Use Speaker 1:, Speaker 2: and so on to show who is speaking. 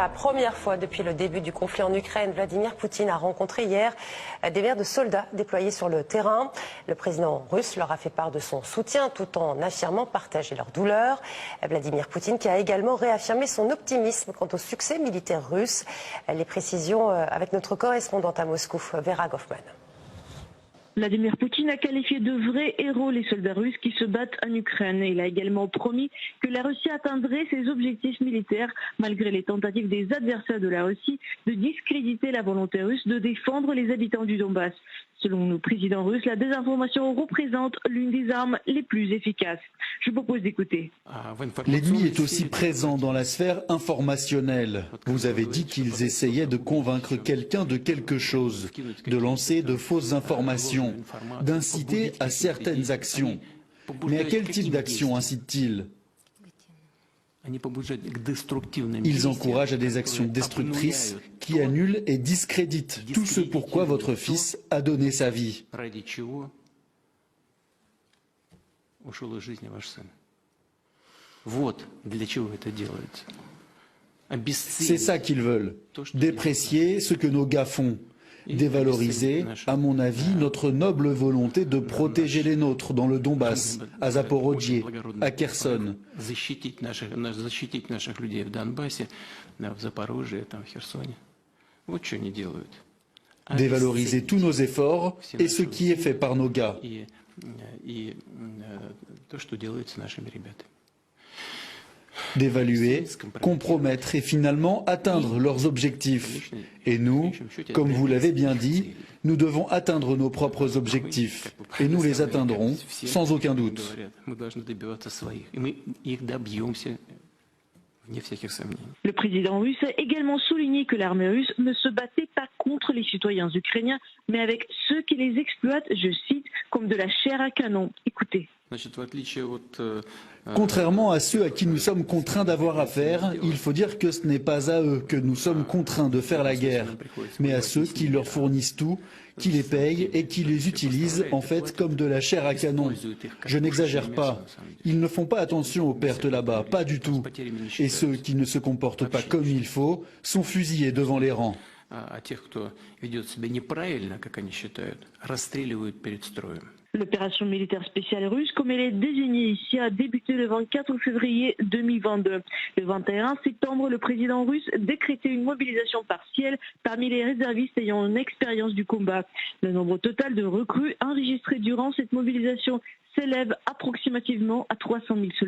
Speaker 1: la première fois depuis le début du conflit en Ukraine, Vladimir Poutine a rencontré hier des mères de soldats déployés sur le terrain. Le président russe leur a fait part de son soutien tout en affirmant partager leur douleur. Vladimir Poutine qui a également réaffirmé son optimisme quant au succès militaire russe. Les précisions avec notre correspondante à Moscou, Vera Goffman.
Speaker 2: Vladimir Poutine a qualifié de vrais héros les soldats russes qui se battent en Ukraine. Il a également promis que la Russie atteindrait ses objectifs militaires malgré les tentatives des adversaires de la Russie de discréditer la volonté russe de défendre les habitants du Donbass. Selon le président russe, la désinformation représente l'une des armes les plus efficaces. Je vous propose d'écouter.
Speaker 3: L'ennemi est aussi présent dans la sphère informationnelle. Vous avez dit qu'ils essayaient de convaincre quelqu'un de quelque chose, de lancer de fausses informations, d'inciter à certaines actions. Mais à quel type d'action incitent-ils ? Ils encouragent à des actions destructrices qui annulent et discréditent tout ce pourquoi votre fils a donné sa vie. C'est ça qu'ils veulent, déprécier ce que nos gars font. Dévaloriser, à mon avis, notre noble volonté de protéger les nôtres dans le Donbass, à Zaporodje, à Kherson. Dévaloriser tous nos efforts et ce qui est fait par nos gars. D'évaluer, compromettre et finalement atteindre leurs objectifs. Et nous, comme vous l'avez bien dit, nous devons atteindre nos propres objectifs. Et nous les atteindrons, sans aucun doute.
Speaker 2: Le président russe a également souligné que l'armée russe ne se battait pas contre les citoyens ukrainiens, mais avec ceux qui les exploitent, je cite, comme de la chair à canon. Écoutez.
Speaker 3: Contrairement à ceux à qui nous sommes contraints d'avoir affaire, il faut dire que ce n'est pas à eux que nous sommes contraints de faire la guerre, mais à ceux qui leur fournissent tout, qui les payent et qui les utilisent en fait comme de la chair à canon. Je n'exagère pas. Ils ne font pas attention aux pertes là-bas, pas du tout. Et ceux qui ne se comportent pas comme il faut sont fusillés devant les rangs.
Speaker 2: L'opération militaire spéciale russe, comme elle est désignée ici, a débuté le 24 février 2022. Le 21 septembre, le président russe décrétait une mobilisation partielle parmi les réservistes ayant une expérience du combat. Le nombre total de recrues enregistrées durant cette mobilisation s'élève approximativement à 300 000 soldats.